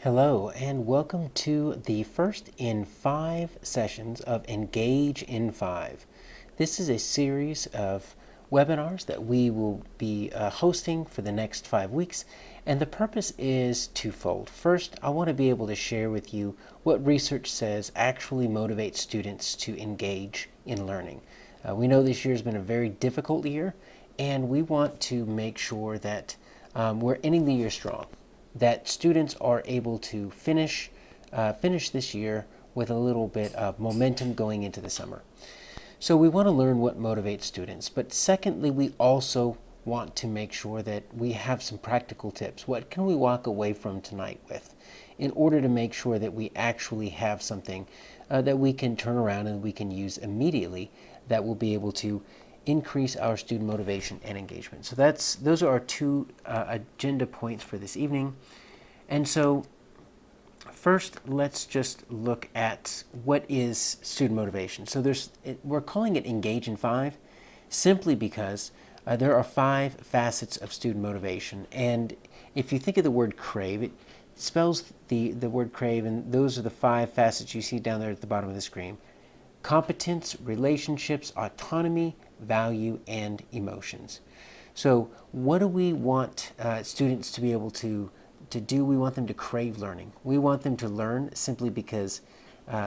Hello, and welcome to the first in 5 sessions of Engage in 5. This is a series of webinars that we will be hosting for the next 5 weeks, and the purpose is twofold. First, I want to be able to share with you what research says actually motivates students to engage in learning. We know this year has been a very difficult year, and we want to make sure that we're ending the year strong, that students are able to finish this year with a little bit of momentum going into the summer. So we want to learn what motivates students, but secondly, we also want to make sure that we have some practical tips. What can we walk away from tonight with in order to make sure that we actually have something that we can turn around and we can use immediately that will be able to increase our student motivation and engagement. So those are our two agenda points for this evening. And so first, let's just look at what is student motivation. So we're calling it Engage in 5 simply because there are 5 facets of student motivation. And if you think of the word crave, it spells the word crave, and those are the 5 facets you see down there at the bottom of the screen: competence, relationships, autonomy, value, and emotions. So what do we want students to be able to do? We want them to crave learning. We want them to learn simply because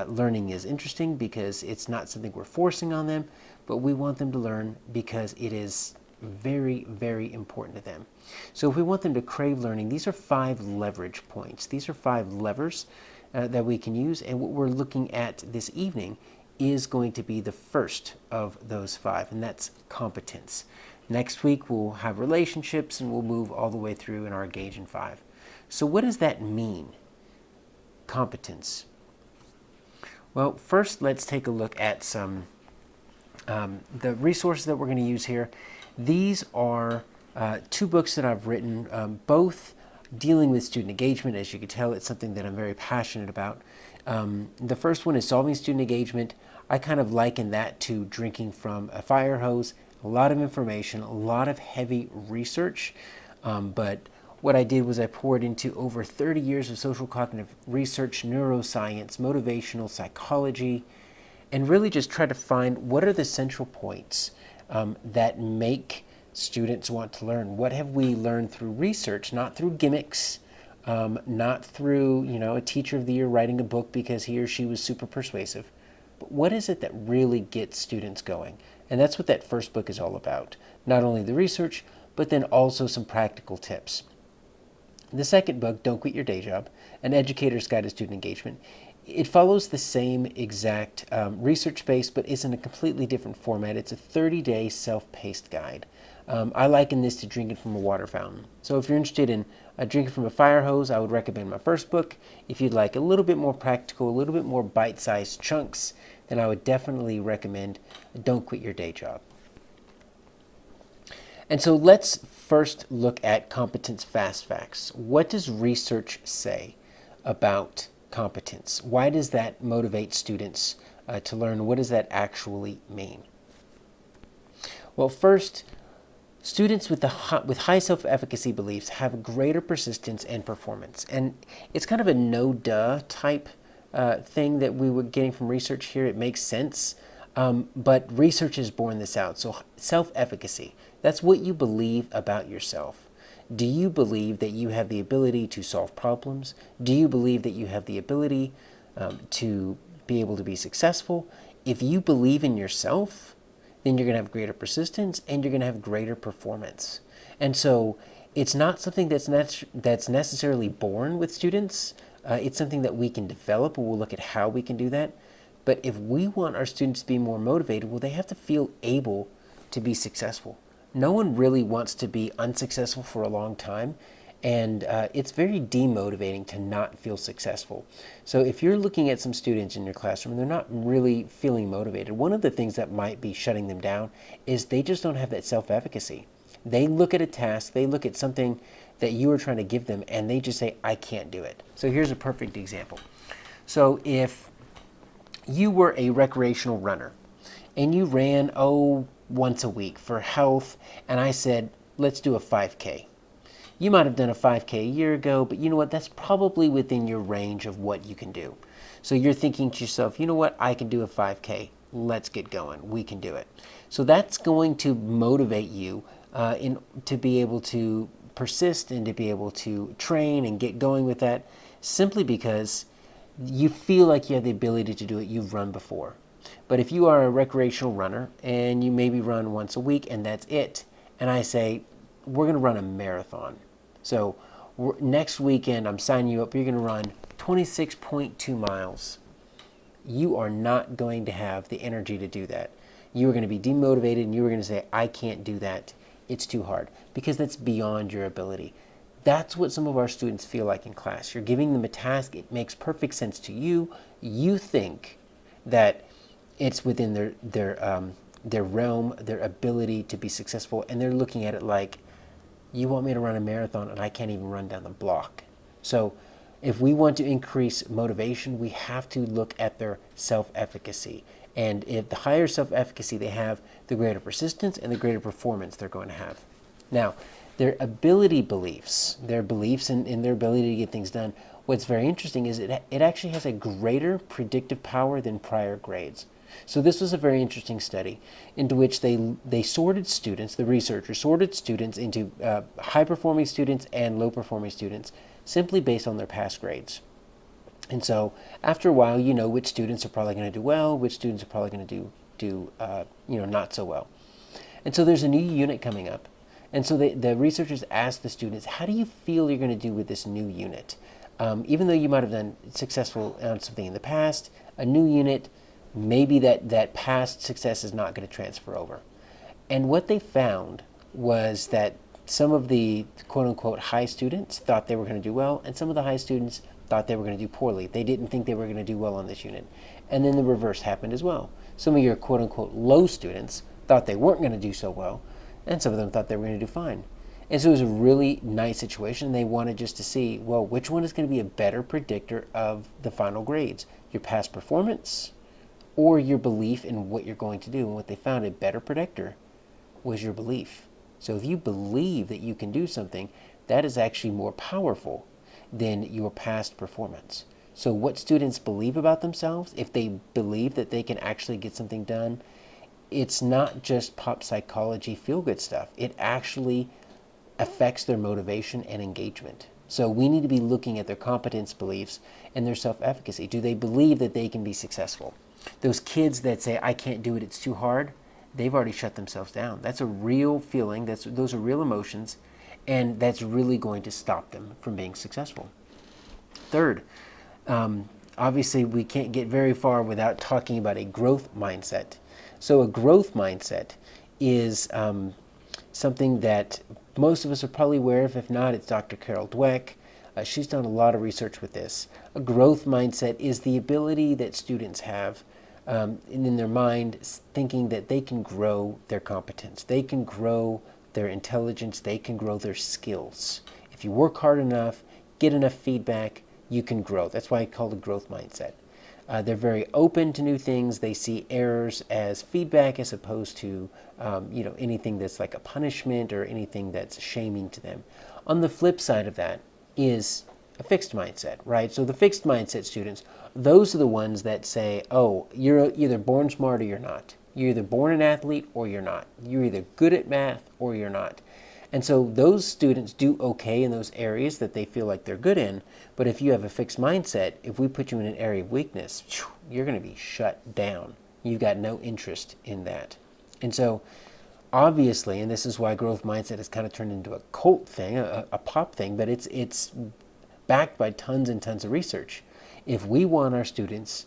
learning is interesting, because it's not something we're forcing on them, but we want them to learn because it is very, very important to them. So if we want them to crave learning, these are 5 leverage points. These are 5 levers that we can use, and what we're looking at this evening is going to be the first of those 5, and that's competence. Next week we'll have relationships, and we'll move all the way through in our Engage in 5. So what does that mean, competence? Well, first let's take a look at some the resources that we're going to use here. These are 2 books that I've written, both dealing with student engagement. As you can tell, it's something that I'm very passionate about. The first one is Solving Student Engagement. I kind of liken that to drinking from a fire hose. A lot of information, a lot of heavy research, but what I did was I poured into over 30 years of social cognitive research, neuroscience, motivational psychology, and really just try to find what are the central points that make students want to learn. What have we learned through research, not through gimmicks, not through a teacher of the year writing a book because he or she was super persuasive, but what is it that really gets students going? And that's what that first book is all about. Not only the research, but then also some practical tips. The second book, Don't Quit Your Day Job, An Educator's Guide to Student Engagement, it follows the same exact research base, but it's in a completely different format. It's a 30-day self-paced guide. I liken this to drinking from a water fountain. So if you're interested in drinking from a fire hose, I would recommend my first book. If you'd like a little bit more practical, a little bit more bite-sized chunks, then I would definitely recommend Don't Quit Your Day Job. And so let's first look at competence fast facts. What does research say about competence? Why does that motivate students to learn? What does that actually mean? Well, first, students with high self-efficacy beliefs have greater persistence and performance. And it's kind of a no-duh type thing that we were getting from research here. It makes sense, but research has borne this out. So self-efficacy, that's what you believe about yourself. Do you believe that you have the ability to solve problems? Do you believe that you have the ability to be able to be successful? If you believe in yourself, then you're going to have greater persistence and you're going to have greater performance. And so it's not something that's necessarily born with students. It's something that we can develop, and we'll look at how we can do that. But if we want our students to be more motivated, well, they have to feel able to be successful. No one really wants to be unsuccessful for a long time, and it's very demotivating to not feel successful. So if you're looking at some students in your classroom and they're not really feeling motivated, one of the things that might be shutting them down is they just don't have that self-efficacy. They look at a task, they look at something that you are trying to give them, and they just say, I can't do it. So here's a perfect example. So if you were a recreational runner and you ran, once a week for health, and I said, let's do a 5K. You might have done a 5K a year ago, but you know what? That's probably within your range of what you can do. So you're thinking to yourself, you know what? I can do a 5K. Let's get going. We can do it. So that's going to motivate you to be able to persist and to be able to train and get going with that, simply because you feel like you have the ability to do it. You've run before. But if you are a recreational runner and you maybe run once a week and that's it, and I say, we're going to run a marathon. So next weekend, I'm signing you up. You're going to run 26.2 miles. You are not going to have the energy to do that. You are going to be demotivated and you are going to say, I can't do that. It's too hard, because that's beyond your ability. That's what some of our students feel like in class. You're giving them a task. It makes perfect sense to you. You think that it's within their realm, their ability to be successful, and they're looking at it like, you want me to run a marathon and I can't even run down the block. So if we want to increase motivation, we have to look at their self-efficacy. And if the higher self-efficacy they have, the greater persistence and the greater performance they're going to have. Now, their ability beliefs, their beliefs in their ability to get things done, what's very interesting is it actually has a greater predictive power than prior grades. So this was a very interesting study into which they sorted students, the researchers sorted students into high-performing students and low-performing students simply based on their past grades. And so after a while, you know which students are probably going to do well, which students are probably going to do not so well. And so there's a new unit coming up. And so the researchers asked the students, how do you feel you're going to do with this new unit? Even though you might have done successful on something in the past, a new unit, maybe that past success is not going to transfer over. And what they found was that some of the quote-unquote high students thought they were going to do well, and some of the high students thought they were going to do poorly. They didn't think they were going to do well on this unit. And then the reverse happened as well. Some of your quote-unquote low students thought they weren't going to do so well, and some of them thought they were going to do fine. And so it was a really nice situation. They wanted just to see, well, which one is going to be a better predictor of the final grades? Your past performance or your belief in what you're going to do? And what they found, a better predictor was your belief. So if you believe that you can do something, that is actually more powerful than your past performance. So what students believe about themselves, if they believe that they can actually get something done, it's not just pop psychology feel-good stuff. It actually affects their motivation and engagement. So we need to be looking at their competence beliefs and their self-efficacy. Do they believe that they can be successful? Those kids that say, I can't do it, it's too hard, they've already shut themselves down. That's a real feeling. Those are real emotions, and that's really going to stop them from being successful. Third, obviously we can't get very far without talking about a growth mindset. So a growth mindset is something that most of us are probably aware of. If not, it's Dr. Carol Dweck. She's done a lot of research with this. A growth mindset is the ability that students have in their mind, thinking that they can grow their competence, they can grow their intelligence, they can grow their skills. If you work hard enough, get enough feedback, you can grow. That's why I call it a growth mindset. They're very open to new things. They see errors as feedback as opposed to anything that's like a punishment or anything that's shaming to them. On the flip side of that is a fixed mindset, right? So the fixed mindset students, those are the ones that say, oh, you're either born smart or you're not. You're either born an athlete or you're not. You're either good at math or you're not. And so those students do okay in those areas that they feel like they're good in. But if you have a fixed mindset, if we put you in an area of weakness, you're going to be shut down. You've got no interest in that. And so obviously, and this is why growth mindset has kind of turned into a cult thing, a pop thing, but it's backed by tons and tons of research. If we want our students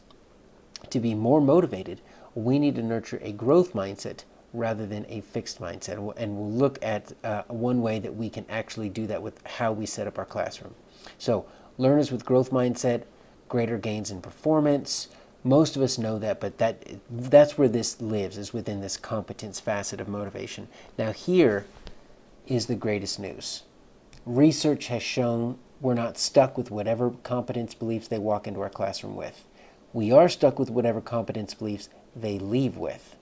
to be more motivated, we need to nurture a growth mindset rather than a fixed mindset. And we'll look at one way that we can actually do that with how we set up our classroom. So learners with growth mindset, greater gains in performance. Most of us know that, but that's where this lives, is within this competence facet of motivation. Now here is the greatest news. Research has shown we're not stuck with whatever competence beliefs they walk into our classroom with. We are stuck with whatever competence beliefs they leave with.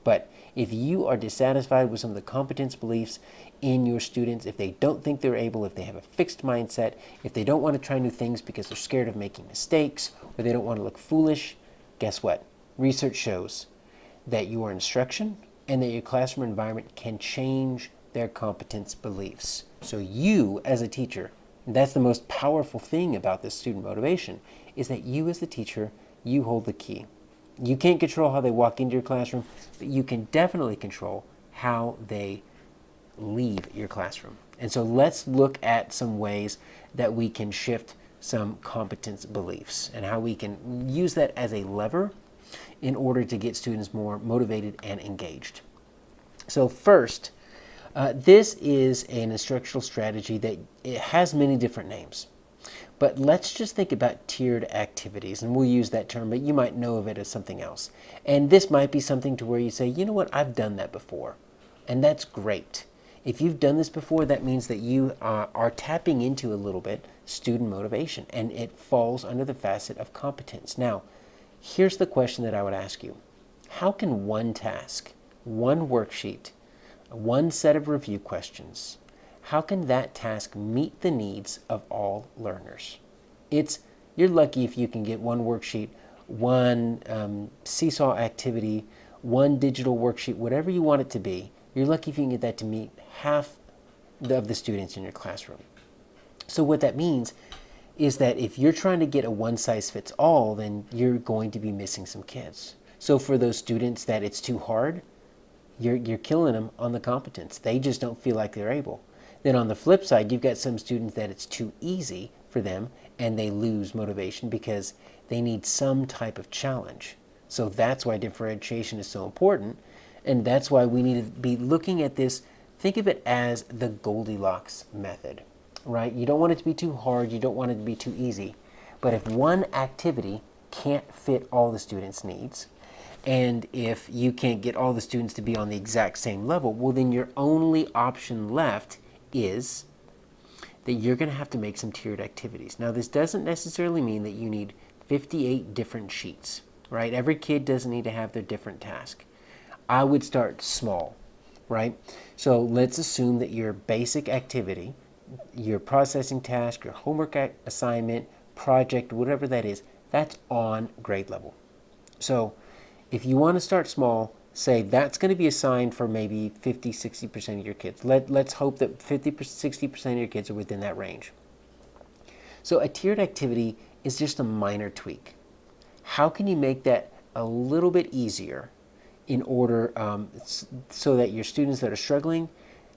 But if you are dissatisfied with some of the competence beliefs in your students, if they don't think they're able, if they have a fixed mindset, if they don't want to try new things because they're scared of making mistakes, or they don't want to look foolish, guess what? Research shows that your instruction and that your classroom environment can change their competence beliefs. So you, as a teacher, and that's the most powerful thing about this student motivation, is that you as the teacher, you hold the key. You can't control how they walk into your classroom, but you can definitely control how they leave your classroom. And so let's look at some ways that we can shift some competence beliefs and how we can use that as a lever in order to get students more motivated and engaged. So first, this is an instructional strategy that it has many different names. But let's just think about tiered activities, and we'll use that term, but you might know of it as something else. And this might be something to where you say, you know what, I've done that before. And that's great. If you've done this before, that means that you are tapping into a little bit student motivation, and it falls under the facet of competence. Now, here's the question that I would ask you. How can one task, one worksheet, one set of review questions, how can that task meet the needs of all learners? You're lucky if you can get one worksheet, one seesaw activity, one digital worksheet, whatever you want it to be. You're lucky if you can get that to meet half of the students in your classroom. So what that means is that if you're trying to get a one-size-fits-all, then you're going to be missing some kids. So for those students that it's too hard, you're killing them on the competence. They just don't feel like they're able. Then on the flip side, you've got some students that it's too easy for them and they lose motivation because they need some type of challenge. So that's why differentiation is so important, and that's why we need to be looking at this. Think of it as the Goldilocks method, right? You don't want it to be too hard, you don't want it to be too easy. But if one activity can't fit all the students' needs, and if you can't get all the students to be on the exact same level, well, then your only option left is that you're going to have to make some tiered activities. Now, this doesn't necessarily mean that you need 58 different sheets, right? Every kid doesn't need to have their different task. I would start small, right? So let's assume that your basic activity, your processing task, your homework assignment, project, whatever that is, that's on grade level. So if you want to start small, say that's going to be assigned for maybe 50, 60% of your kids. Let's hope that 50, 60% of your kids are within that range. So a tiered activity is just a minor tweak. How can you make that a little bit easier in order so that your students that are struggling,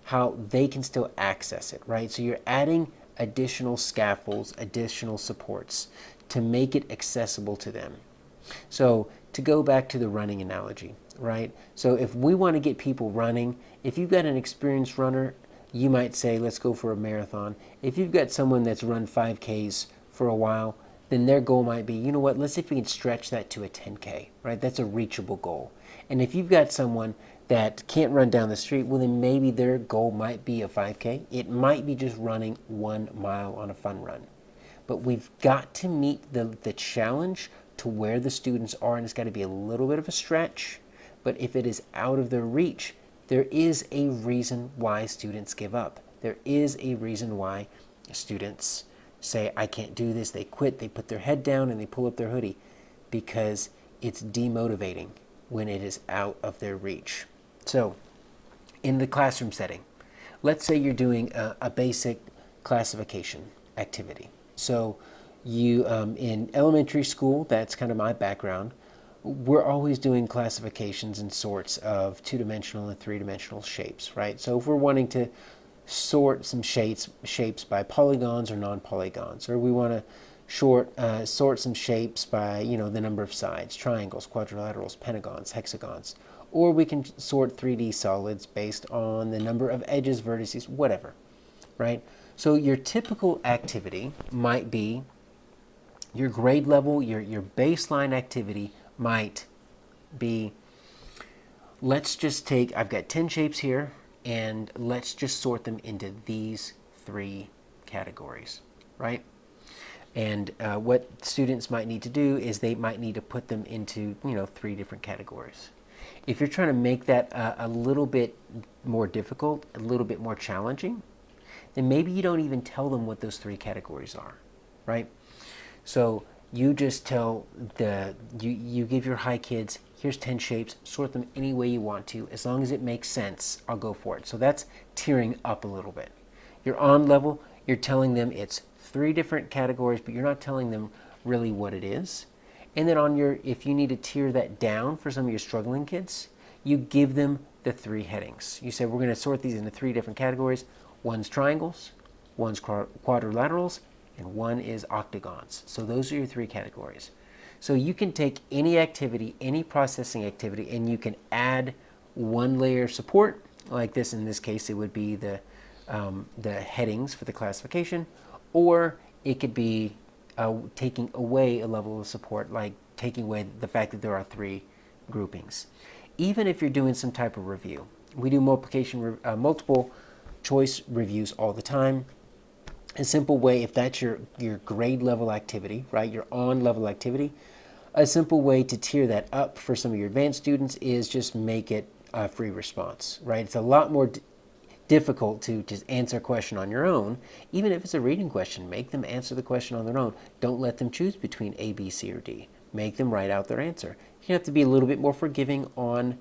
how they can still access it, right? So you're adding additional scaffolds, additional supports to make it accessible to them. So to go back to the running analogy, right? So if we want to get people running, if you've got an experienced runner, you might say, let's go for a marathon. If you've got someone that's run 5Ks for a while, then their goal might be, you know what, let's see if we can stretch that to a 10K, right? That's a reachable goal. And if you've got someone that can't run down the street, well, then maybe their goal might be a 5K. It might be just running 1 mile on a fun run. But we've got to meet the challenge to where the students are, and it's got to be a little bit of a stretch. But if it is out of their reach, there is a reason why students give up. There is a reason why students say, I can't do this. They quit, they put their head down, and they pull up their hoodie because it's demotivating when it is out of their reach. So in the classroom setting, let's say you're doing a basic classification activity. So you, in elementary school, that's kind of my background, we're always doing classifications and sorts of two-dimensional and three-dimensional shapes, right? So if we're wanting to sort some shapes by polygons or non-polygons, or we want to sort some shapes by, the number of sides, triangles, quadrilaterals, pentagons, hexagons, or we can sort 3D solids based on the number of edges, vertices, whatever, right? So your typical activity might be your grade level, your baseline activity might be, let's just take, I've got 10 shapes here, and let's just sort them into these 3 categories, right? And what students might need to do is they might need to put them into, 3 different categories. If you're trying to make that a little bit more difficult, a little bit more challenging, then maybe you don't even tell them what those three categories are, right? So you just tell you give your high kids, here's 10 shapes, sort them any way you want to. As long as it makes sense, I'll go for it. So that's tiering up a little bit. You're on level, you're telling them it's three different categories, but you're not telling them really what it is. And then if you need to tier that down for some of your struggling kids, you give them the three headings. You say, we're going to sort these into three different categories. One's triangles, one's quadrilaterals, and one is octagons. So those are your three categories. So you can take any activity, any processing activity, and you can add one layer of support, like this. In this case, it would be the headings for the classification, or it could be taking away a level of support, like taking away the fact that there are three groupings. Even if you're doing some type of review, we do multiple choice reviews all the time. A simple way, if that's your grade level activity, right, your on level activity, a simple way to tier that up for some of your advanced students is just make it a free response, right? It's a lot more difficult to just answer a question on your own. Even if it's a reading question, make them answer the question on their own. Don't let them choose between A, B, C, or D. Make them write out their answer. You have to be a little bit more forgiving on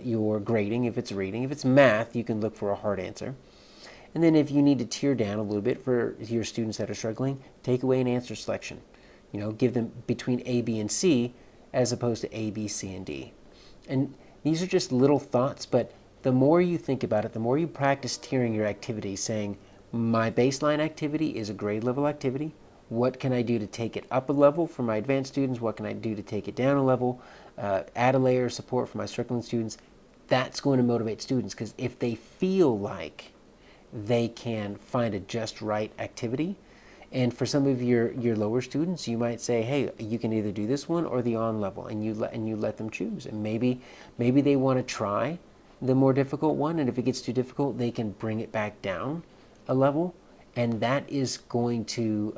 your grading if it's reading. If it's math, you can look for a hard answer. And then if you need to tier down a little bit for your students that are struggling, take away an answer selection. Give them between A, B, and C as opposed to A, B, C, and D. And these are just little thoughts, but the more you think about it, the more you practice tiering your activity, saying, my baseline activity is a grade level activity. What can I do to take it up a level for my advanced students? What can I do to take it down a level? Add a layer of support for my struggling students. That's going to motivate students, because if they feel like they can find a just right activity, and for some of your lower students, you might say, hey, you can either do this one or the on level, and you let them choose. And maybe they want to try the more difficult one, and if it gets too difficult, they can bring it back down a level, and that is going to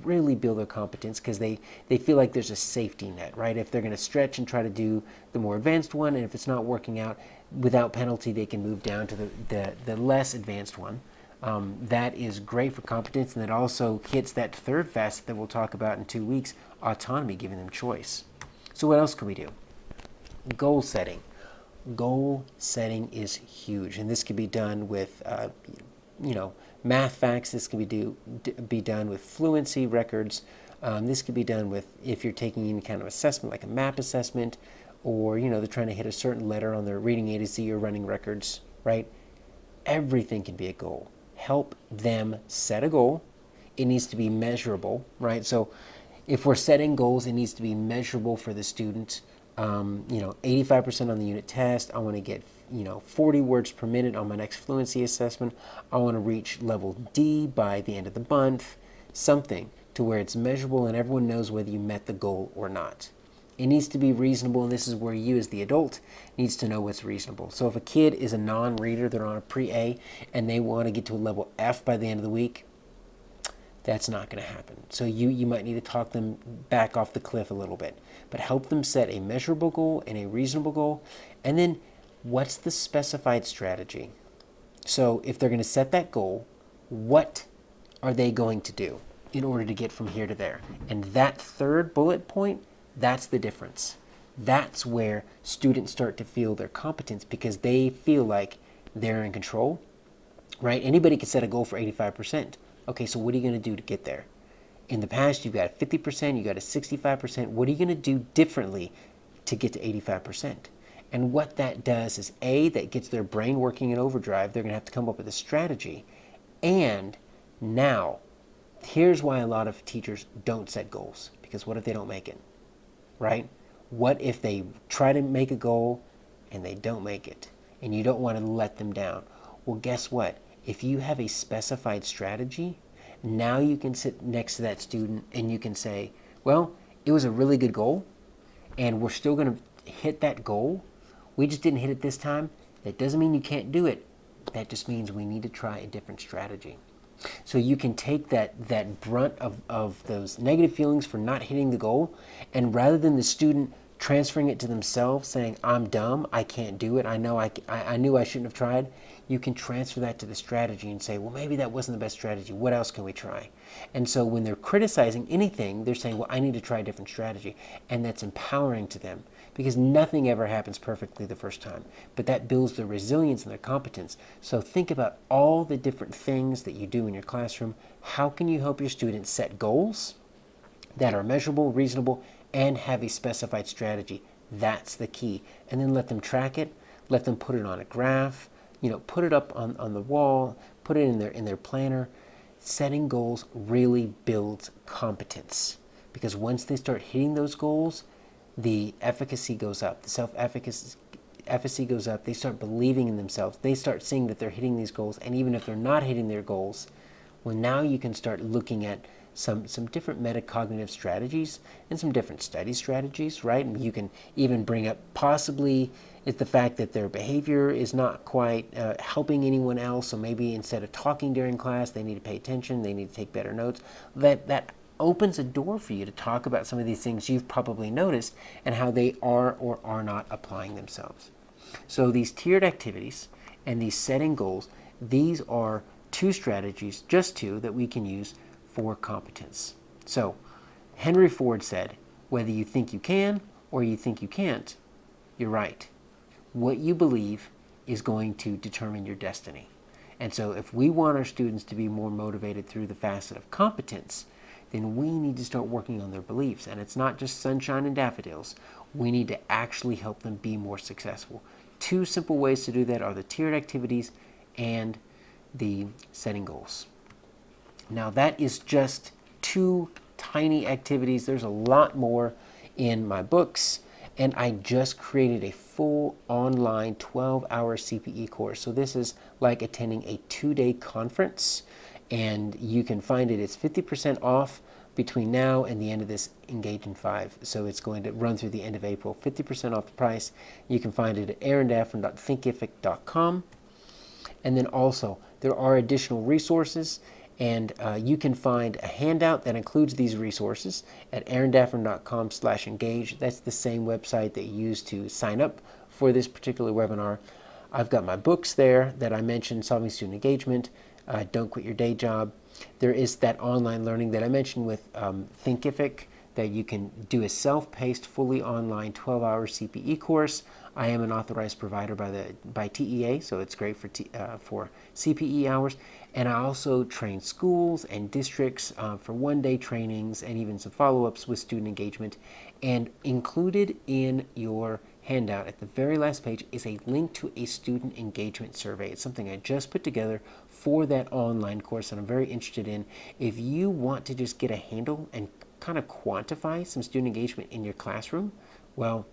really build their competence, because they feel like there's a safety net, right? If they're going to stretch and try to do the more advanced one, and if it's not working out, without penalty, they can move down to the less advanced one. That is great for competence, and it also hits that third facet that we'll talk about in 2 weeks, autonomy, giving them choice. So what else can we do? Goal setting. Goal setting is huge, and this can be done with math facts. This can be done with fluency records. This can be done with, if you're taking any kind of assessment, like a MAP assessment, or they're trying to hit a certain letter on their reading A to Z or running records, right? Everything can be a goal. Help them set a goal. It needs to be measurable, right? So if we're setting goals, it needs to be measurable for the student. 85% on the unit test. I want to get 40 words per minute on my next fluency assessment. I want to reach level D by the end of the month. Something to where it's measurable and everyone knows whether you met the goal or not. It needs to be reasonable, and this is where you as the adult needs to know what's reasonable. So if a kid is a non-reader, they're on a pre-A, and they want to get to a level F by the end of the week, that's not going to happen. So you might need to talk them back off the cliff a little bit, but help them set a measurable goal and a reasonable goal. And then what's the specified strategy? So if they're going to set that goal, what are they going to do in order to get from here to there? And that third bullet point, that's the difference. That's where students start to feel their competence, because they feel like they're in control, right? Anybody can set a goal for 85%. Okay, so what are you going to do to get there? In the past, you've got 50%, you got a 65%. What are you going to do differently to get to 85%? And what that does is, A, that gets their brain working in overdrive. They're going to have to come up with a strategy. And now, here's why a lot of teachers don't set goals. Because what if they don't make it, right? What if they try to make a goal and they don't make it? And you don't want to let them down. Well, guess what? If you have a specified strategy, now you can sit next to that student and you can say, well, it was a really good goal, and we're still going to hit that goal. We just didn't hit it this time. That doesn't mean you can't do it. That just means we need to try a different strategy. So you can take that brunt of those negative feelings for not hitting the goal, and rather than the student transferring it to themselves, saying, I'm dumb, I can't do it, I know I knew I shouldn't have tried, you can transfer that to the strategy and say, well, maybe that wasn't the best strategy. What else can we try? And so when they're criticizing anything, they're saying, well, I need to try a different strategy. And that's empowering to them, because nothing ever happens perfectly the first time. But that builds their resilience and their competence. So think about all the different things that you do in your classroom. How can you help your students set goals that are measurable, reasonable, and have a specified strategy? That's the key. And then let them track it, let them put it on a graph, put it up on the wall, put it in their planner. Setting goals really builds competence, because once they start hitting those goals, the efficacy goes up, the self-efficacy goes up. They start believing in themselves. They start seeing that they're hitting these goals, and even if they're not hitting their goals, well, now you can start looking at some different metacognitive strategies and some different study strategies, right? And you can even bring up possibly it's the fact that their behavior is not quite helping anyone else, so maybe instead of talking during class, they need to pay attention, they need to take better notes. That opens a door for you to talk about some of these things you've probably noticed and how they are or are not applying themselves. So these tiered activities and these setting goals, these are two strategies, just two, that we can use for competence. So Henry Ford said, whether you think you can or you think you can't, you're right. What you believe is going to determine your destiny. And so if we want our students to be more motivated through the facet of competence, then we need to start working on their beliefs. And it's not just sunshine and daffodils. We need to actually help them be more successful. Two simple ways to do that are the tiered activities and the setting goals. Now that is just two tiny activities. There's a lot more in my books, and I just created a full online 12-hour CPE course. So this is like attending a 2-day conference, and you can find it. It's 50% off between now and the end of this Engage in 5. So it's going to run through the end of April, 50% off the price. You can find it at aarondaffern.thinkific.com. And then also, there are additional resources, and you can find a handout that includes these resources at aarondaffern.com/engage. That's the same website that you use to sign up for this particular webinar. I've got my books there that I mentioned, Solving Student Engagement, Don't Quit Your Day Job. There is that online learning that I mentioned with Thinkific, that you can do a self-paced, fully online 12-hour CPE course. I am an authorized provider by TEA, so it's great for CPE hours. And I also train schools and districts for one-day trainings and even some follow-ups with student engagement. And included in your handout at the very last page is a link to a student engagement survey. It's something I just put together for that online course that I'm very interested in. If you want to just get a handle and kind of quantify some student engagement in your classroom, well,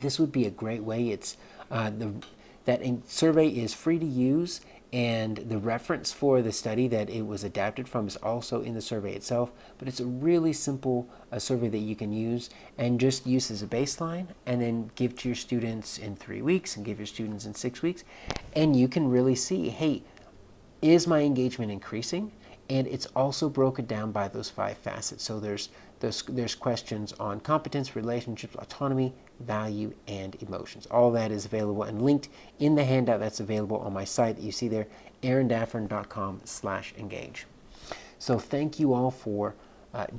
this would be a great way. It's survey is free to use, and the reference for the study that it was adapted from is also in the survey itself. But it's a really simple survey that you can use and just use as a baseline, and then give to your students in 3 weeks and give your students in 6 weeks. And you can really see, hey, is my engagement increasing? And it's also broken down by those 5 facets. So there's questions on competence, relationships, autonomy, value, and emotions. All that is available and linked in the handout that's available on my site that you see there, aarondaffern.com/engage. So thank you all for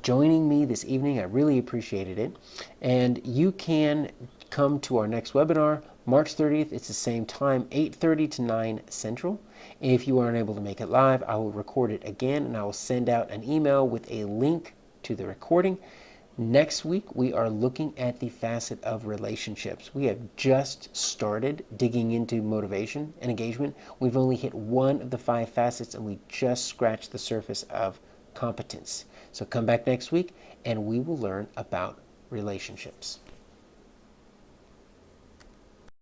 joining me this evening. I really appreciated it. And you can come to our next webinar, March 30th. It's the same time, 8:30 to 9 Central. If you are unable to make it live, I will record it again, and I will send out an email with a link to the recording. Next week, we are looking at the facet of relationships. We have just started digging into motivation and engagement. We've only hit one of the 5 facets, and we just scratched the surface of competence. So come back next week, and we will learn about relationships.